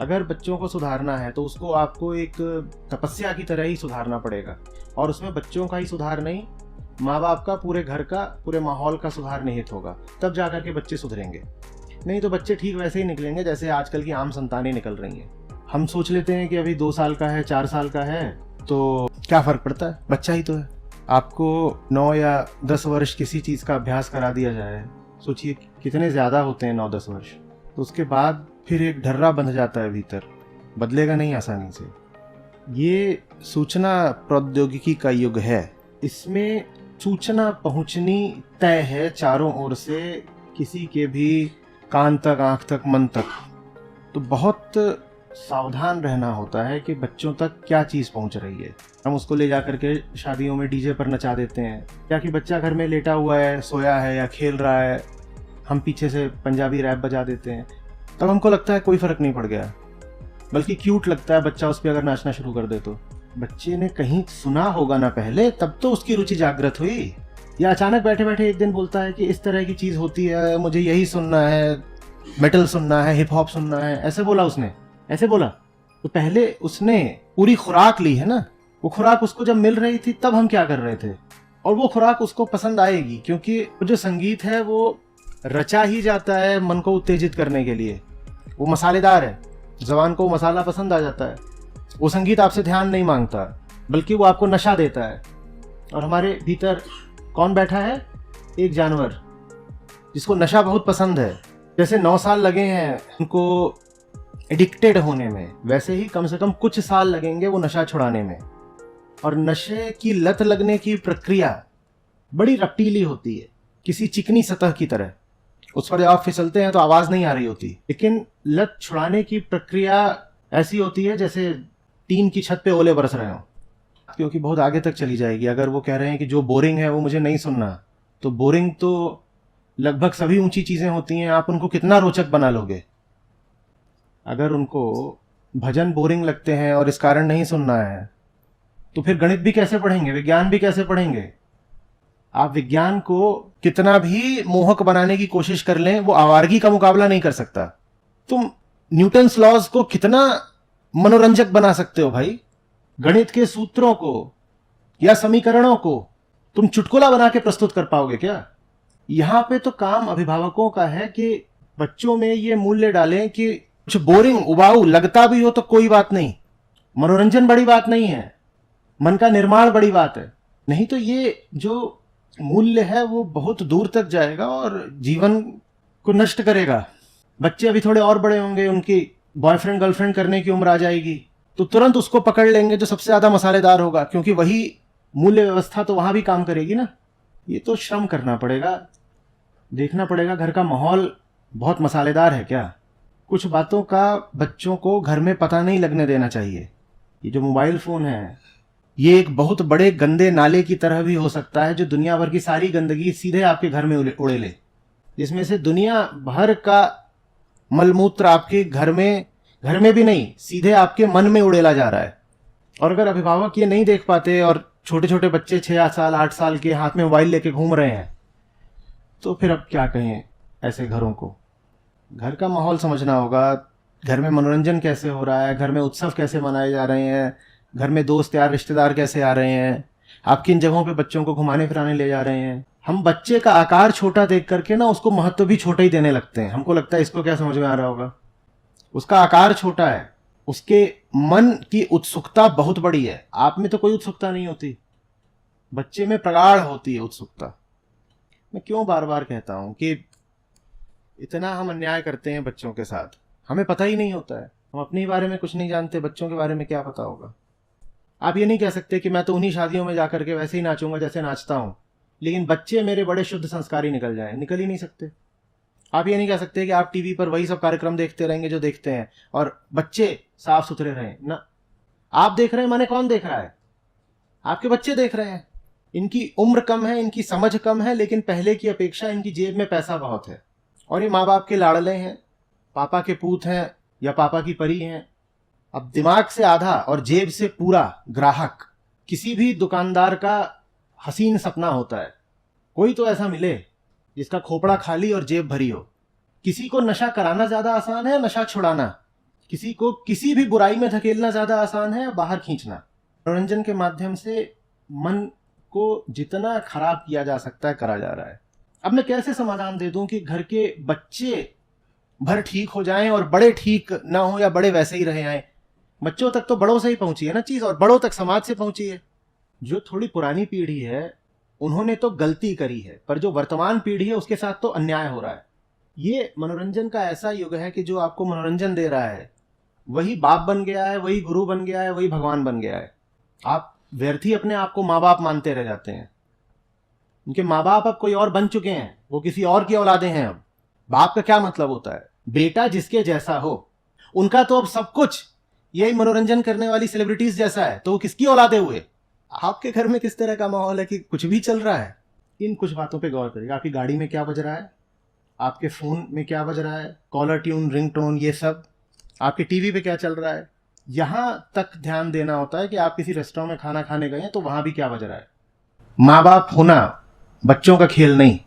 अगर बच्चों को सुधारना है तो उसको आपको एक तपस्या की तरह ही सुधारना पड़ेगा, और उसमें बच्चों का ही सुधार नहीं, माँ बाप का, पूरे घर का, पूरे माहौल का सुधार निहित होगा, तब जाकर के बच्चे सुधरेंगे। नहीं तो बच्चे ठीक वैसे ही निकलेंगे जैसे आजकल की आम संतानें निकल रही हैं। हम सोच लेते हैं कि अभी 2 साल का है, 4 साल का है, तो क्या फ़र्क पड़ता है, बच्चा ही तो है। आपको 9 या 10 वर्ष किसी चीज़ का अभ्यास करा दिया जाए, सोचिए कितने ज़्यादा होते हैं 9-10 वर्ष, तो उसके बाद फिर एक ढर्रा बंध जाता है भीतर, बदलेगा नहीं आसानी से। ये सूचना प्रौद्योगिकी का युग है, इसमें सूचना पहुंचनी तय है चारों ओर से, किसी के भी कान तक, आंख तक, मन तक। तो बहुत सावधान रहना होता है कि बच्चों तक क्या चीज़ पहुंच रही है। हम उसको ले जा करके शादियों में डीजे पर नचा देते हैं, क्या कि बच्चा घर में लेटा हुआ है, सोया है या खेल रहा है, हम पीछे से पंजाबी रैप बजा देते हैं, तब हमको लगता है कोई फ़र्क नहीं पड़ गया, बल्कि क्यूट लगता है बच्चा उस पर अगर नाचना शुरू कर दे तो। बच्चे ने कहीं सुना होगा ना पहले, तब तो उसकी रुचि जागृत हुई, या अचानक बैठे बैठे एक दिन बोलता है कि इस तरह की चीज़ होती है, मुझे यही सुनना है, मेटल सुनना है, हिप हॉप सुनना है, ऐसे बोला उसने, ऐसे बोला। तो पहले उसने पूरी खुराक ली है ना, वो खुराक उसको जब मिल रही थी तब हम क्या कर रहे थे, और वो खुराक उसको पसंद आएगी, क्योंकि जो संगीत है वो रचा ही जाता है मन को उत्तेजित करने के लिए। वो मसालेदार है, जबान को मसाला पसंद आ जाता है। वो संगीत आपसे ध्यान नहीं मांगता, बल्कि वो आपको नशा देता है। और हमारे भीतर कौन बैठा है? एक जानवर जिसको नशा बहुत पसंद है। जैसे 9 साल लगे हैं उनको एडिक्टेड होने में, वैसे ही कम से कम कुछ साल लगेंगे वो नशा छुड़ाने में। और नशे की लत लगने की प्रक्रिया बड़ी रटीली होती है, किसी चिकनी सतह की तरह। उस पर आप फिसलते हैं तो आवाज़ नहीं आ रही होती, लेकिन लत छुड़ाने की प्रक्रिया ऐसी होती है जैसे टीन की छत पे ओले बरस रहे हों, क्योंकि बहुत आगे तक चली जाएगी। अगर वो कह रहे हैं कि जो बोरिंग है वो मुझे नहीं सुनना, तो बोरिंग तो लगभग सभी ऊंची चीज़ें होती हैं, आप उनको कितना रोचक बना लोगे। अगर उनको भजन बोरिंग लगते हैं और इस कारण नहीं सुनना है, तो फिर गणित भी कैसे पढ़ेंगे, विज्ञान भी कैसे पढ़ेंगे। आप विज्ञान को कितना भी मोहक बनाने की कोशिश कर लें, वो आवारगी का मुकाबला नहीं कर सकता। तुम न्यूटन्स लॉज को कितना मनोरंजक बना सकते हो भाई, गणित के सूत्रों को या समीकरणों को तुम चुटकुला बना के प्रस्तुत कर पाओगे क्या? यहां पे तो काम अभिभावकों का है कि बच्चों में ये मूल्य डालें कि कुछ बोरिंग, उबाऊ लगता भी हो तो कोई बात नहीं, मनोरंजन बड़ी बात नहीं है, मन का निर्माण बड़ी बात है। नहीं तो ये जो मूल्य है वो बहुत दूर तक जाएगा और जीवन को नष्ट करेगा। बच्चे अभी थोड़े और बड़े होंगे, उनकी बॉयफ्रेंड गर्लफ्रेंड करने की उम्र आ जाएगी, तो तुरंत उसको पकड़ लेंगे जो सबसे ज्यादा मसालेदार होगा, क्योंकि वही मूल्य व्यवस्था तो वहां भी काम करेगी ना। ये तो श्रम करना पड़ेगा, देखना पड़ेगा घर का माहौल बहुत मसालेदार है क्या। कुछ बातों का बच्चों को घर में पता नहीं लगने देना चाहिए। ये जो मोबाइल फोन है, ये एक बहुत बड़े गंदे नाले की तरह भी हो सकता है, जो दुनिया भर की सारी गंदगी सीधे आपके घर में उड़े ले, जिसमें से दुनिया भर का मलमूत्र आपके घर में भी नहीं, सीधे आपके मन में उड़ेला जा रहा है। और अगर अभिभावक ये नहीं देख पाते और छोटे छोटे बच्चे 6 साल 8 साल के हाथ में मोबाइल लेके घूम रहे हैं, तो फिर अब क्या कहें ऐसे घरों को। घर का माहौल समझना होगा, घर में मनोरंजन कैसे हो रहा है, घर में उत्सव कैसे मनाए जा रहे हैं, घर में दोस्त यार रिश्तेदार कैसे आ रहे हैं, आप किन जगहों पे बच्चों को घुमाने फिराने ले जा रहे हैं। हम बच्चे का आकार छोटा देख करके ना उसको महत्व भी छोटा ही देने लगते हैं। हमको लगता है इसको क्या समझ में आ रहा होगा, उसका आकार छोटा है, उसके मन की उत्सुकता बहुत बड़ी है। आप में तो कोई उत्सुकता नहीं होती, बच्चे में प्रगाढ़ होती है उत्सुकता। मैं क्यों बार बार कहता हूं कि इतना हम अन्याय करते हैं बच्चों के साथ, हमें पता ही नहीं होता है, हम अपने बारे में कुछ नहीं जानते, बच्चों के बारे में क्या पता होगा। आप ये नहीं कह सकते कि मैं तो उन्हीं शादियों में जाकर के वैसे ही नाचूंगा जैसे नाचता हूं, लेकिन बच्चे मेरे बड़े शुद्ध संस्कारी निकल जाएं, निकल ही नहीं सकते। आप ये नहीं कह सकते कि आप टीवी पर वही सब कार्यक्रम देखते रहेंगे जो देखते हैं और बच्चे साफ सुथरे रहें ना। आप देख रहे हैं माने कौन देख रहा है? आपके बच्चे देख रहे हैं। इनकी उम्र कम है, इनकी समझ कम है, लेकिन पहले की अपेक्षा इनकी जेब में पैसा बहुत है, और ये माँ बाप के लाडले हैं, पापा के पूत हैं या पापा की परी हैं। अब दिमाग से आधा और जेब से पूरा ग्राहक किसी भी दुकानदार का हसीन सपना होता है। कोई तो ऐसा मिले जिसका खोपड़ा खाली और जेब भरी हो। किसी को नशा कराना ज्यादा आसान है, नशा छुड़ाना? किसी को किसी भी बुराई में धकेलना ज्यादा आसान है या बाहर खींचना? मनोरंजन के माध्यम से मन को जितना खराब किया जा सकता है करा जा रहा है। अब मैं कैसे समाधान दे दूं कि घर के बच्चे भर ठीक हो जाएं और बड़े ठीक ना हो या बड़े वैसे ही रहे आए? बच्चों तक तो बड़ों से ही पहुंची है ना चीज, और बड़ों तक समाज से पहुंची है। जो थोड़ी पुरानी पीढ़ी है उन्होंने तो गलती करी है, पर जो वर्तमान पीढ़ी है उसके साथ तो अन्याय हो रहा है। ये मनोरंजन का ऐसा युग है कि जो आपको मनोरंजन दे रहा है वही बाप बन गया है, वही गुरु बन गया है, वही भगवान बन गया है। आप व्यर्थ ही अपने आप को माँ बाप मानते रह जाते हैं। उनके माँ बाप अब कोई और बन चुके हैं, वो किसी और की औलादे हैं। अब बाप का क्या मतलब होता है? बेटा जिसके जैसा हो। उनका तो अब सब कुछ यही मनोरंजन करने वाली सेलिब्रिटीज जैसा है, तो वो किसकी औलादे हुए? आपके घर में किस तरह का माहौल है कि कुछ भी चल रहा है? इन कुछ बातों पे गौर करिएगा। आपकी गाड़ी में क्या बज रहा है, आपके फोन में क्या बज रहा है, कॉलर ट्यून, रिंगटोन, ये सब। आपके टीवी पे क्या चल रहा है। यहां तक ध्यान देना होता है कि आप किसी रेस्टोरेंट में खाना खाने गए हैं तो वहां भी क्या बज रहा है। माँ बाप होना बच्चों का खेल नहीं।